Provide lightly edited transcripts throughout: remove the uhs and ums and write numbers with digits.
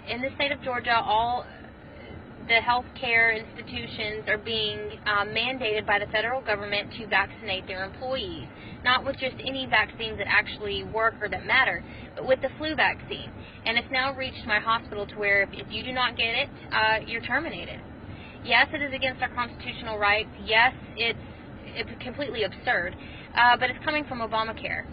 in the state of Georgia, all the healthcare institutions are being mandated by the federal government to vaccinate their employees. Not with just any vaccines that actually work or that matter, but with the flu vaccine. And it's now reached my hospital to where if you do not get it, you're terminated. Yes, it is against our constitutional rights. Yes, it's completely absurd, but it's coming from Obamacare.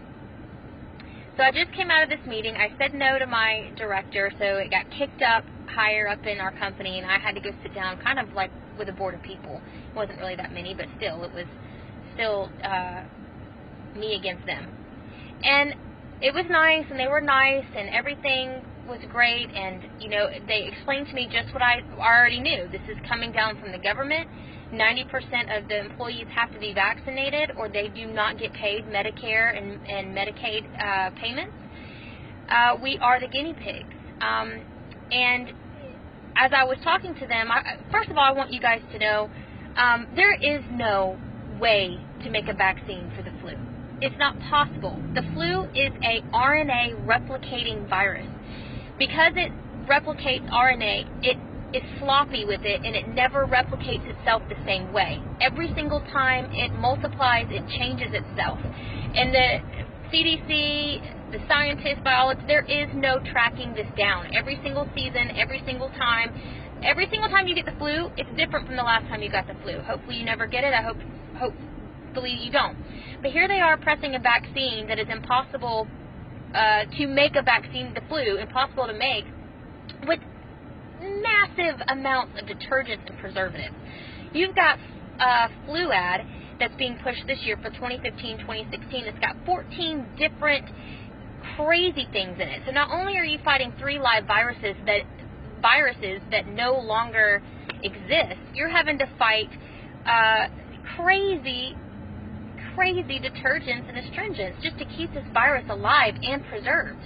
So I just came out of this meeting. I said no to my director, so it got kicked up higher up in our company, and I had to go sit down kind of like with a board of people. It wasn't really that many, but still, it was still me against them. And it was nice, and they were nice, and everything was great, and, you know, they explained to me just what I already knew. This is coming down from the government. 90% of the employees have to be vaccinated, or they do not get paid Medicare and Medicaid payments. We are the guinea pigs. And as I was talking to them, first of all, I want you guys to know there is no way to make a vaccine for the flu. It's not possible. The flu is a RNA replicating virus. Because it replicates RNA, it is sloppy with it, and it never replicates itself the same way. Every single time it multiplies, it changes itself. And the CDC, the scientists, biologists, there is no tracking this down. Every single season, every single time you get the flu, it's different from the last time you got the flu. Hopefully you never get it. I hopefully you don't. But here they are pressing a vaccine that is impossible to make, a vaccine, the flu, impossible to make, with massive amounts of detergents and preservatives. You've got flu ad that's being pushed this year for 2015-2016. It's got 14 different crazy things in it. So not only are you fighting 3 live viruses that no longer exist, you're having to fight crazy detergents and astringents just to keep this virus alive and preserved.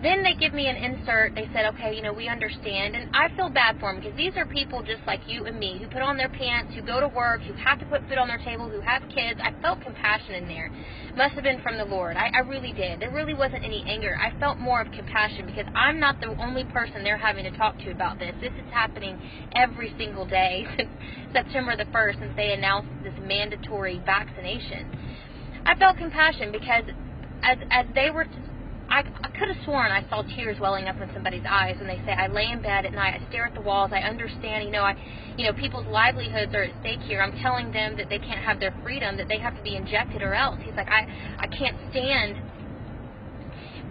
Then they give me an insert. They said, okay, you know, we understand. And I feel bad for them because these are people just like you and me who put on their pants, who go to work, who have to put food on their table, who have kids. I felt compassion in there. Must have been from the Lord. I really did. There really wasn't any anger. I felt more of compassion because I'm not the only person they're having to talk to about this. This is happening every single day since September the 1st, since they announced this mandatory vaccination. I felt compassion because as they were... I could have sworn I saw tears welling up in somebody's eyes when they say, I lay in bed at night, I stare at the walls, I understand, people's livelihoods are at stake here. I'm telling them that they can't have their freedom, that they have to be injected or else. He's like, I can't stand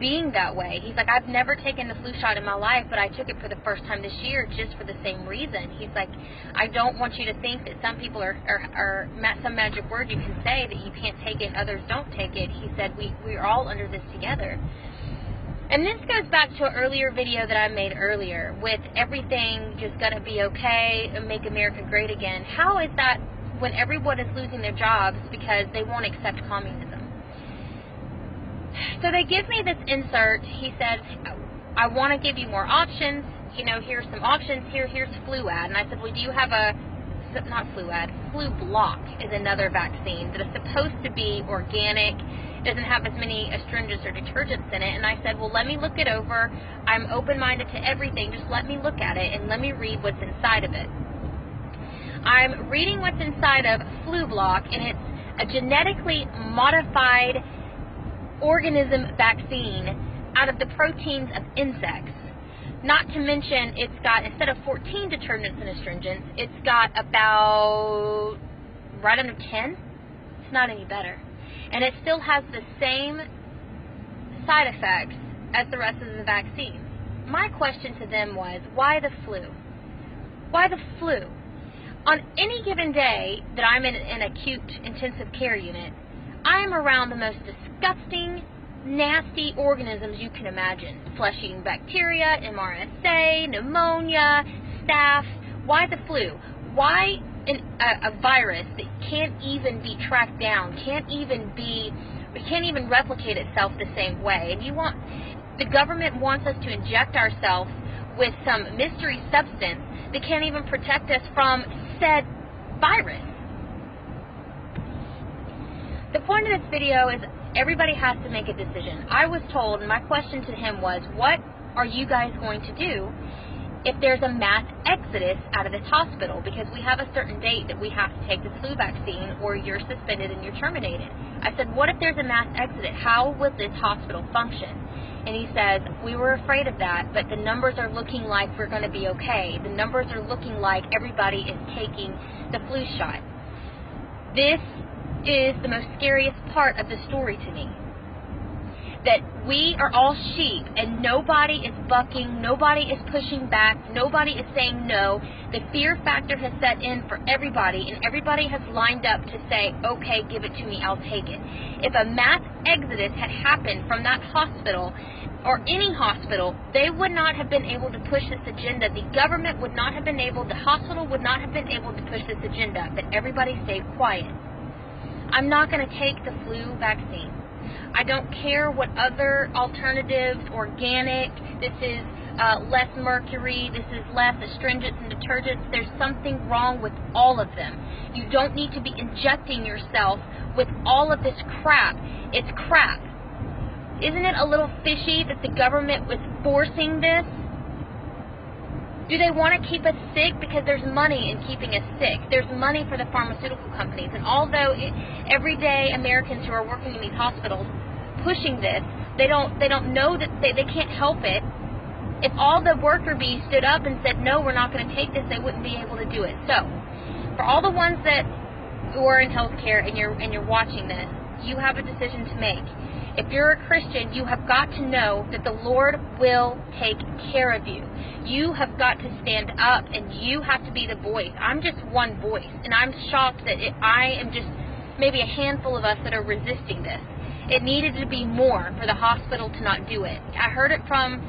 being that way. He's like, I've never taken the flu shot in my life, but I took it for the first time this year just for the same reason. He's like, I don't want you to think that some people are some magic word you can say that you can't take it, others don't take it. He said, we're all under this together. And this goes back to an earlier video that I made earlier with everything just going to be okay and make America great again. How is that when everyone is losing their jobs because they won't accept communism? So they give me this insert. He said, I want to give you more options. You know, here's some options. Here's flu ad. And I said, well, do you have not flu ad, flu block is another vaccine that is supposed to be organic, doesn't have as many astringents or detergents in it. And I said, well, let me look it over. I'm open-minded to everything. Just let me look at it and let me read what's inside of it. I'm reading what's inside of flu block, and it's a genetically modified organism vaccine out of the proteins of insects. Not to mention, it's got, instead of 14 detergents and astringents, it's got about right under 10. It's not any better. And it still has the same side effects as the rest of the vaccines. My question to them was, why the flu? Why the flu? On any given day that I'm in an acute intensive care unit, I am around the most disgusting, nasty organisms you can imagine. Flesh-eating bacteria, MRSA, pneumonia, staph. Why the flu? Why a virus that can't even be tracked down, can't even replicate itself the same way? And the government wants us to inject ourselves with some mystery substance that can't even protect us from said virus. The point of this video is everybody has to make a decision. I was told, and my question to him was, what are you guys going to do if there's a mass exodus out of this hospital? Because we have a certain date that we have to take the flu vaccine or you're suspended and you're terminated. I said, what if there's a mass exodus? How will this hospital function? And he says, we were afraid of that, but the numbers are looking like we're going to be okay. The numbers are looking like everybody is taking the flu shot. This is the most scariest part of the story to me. That we are all sheep and nobody is bucking, nobody is pushing back, nobody is saying no. The fear factor has set in for everybody, and everybody has lined up to say, okay, give it to me, I'll take it. If a mass exodus had happened from that hospital or any hospital, they would not have been able to push this agenda. The government would not have been able, the hospital would not have been able to push this agenda, but everybody stayed quiet. I'm not going to take the flu vaccine. I don't care what other alternatives, organic, this is less mercury, this is less astringents and detergents. There's something wrong with all of them. You don't need to be injecting yourself with all of this crap. It's crap. Isn't it a little fishy that the government was forcing this? Do they want to keep us sick? Because there's money in keeping us sick. There's money for the pharmaceutical companies. And although everyday Americans who are working in these hospitals pushing this, they don't know that they can't help it. If all the worker bees stood up and said, no, we're not going to take this, they wouldn't be able to do it. So, for all the ones who are in healthcare and you're watching this, you have a decision to make. If you're a Christian, you have got to know that the Lord will take care of you. You have got to stand up, and you have to be the voice. I'm just one voice, and I'm shocked that I am just maybe a handful of us that are resisting this. It needed to be more for the hospital to not do it. I heard it from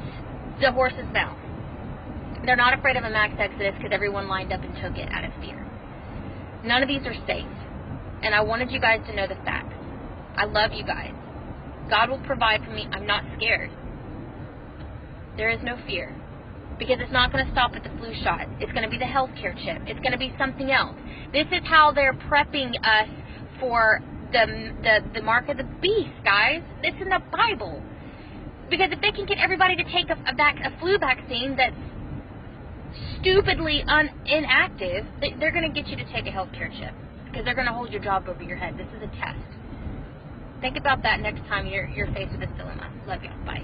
the horse's mouth. They're not afraid of a mass exodus because everyone lined up and took it out of fear. None of these are safe, and I wanted you guys to know the facts. I love you guys. God will provide for me. I'm not scared. There is no fear. Because it's not going to stop at the flu shot. It's going to be the healthcare chip. It's going to be something else. This is how they're prepping us for the mark of the beast, guys. It's in the Bible. Because if they can get everybody to take a flu vaccine that's stupidly inactive, they're going to get you to take a healthcare chip. Because they're going to hold your job over your head. This is a test. Think about that next time you're faced with this dilemma. Love you. Bye.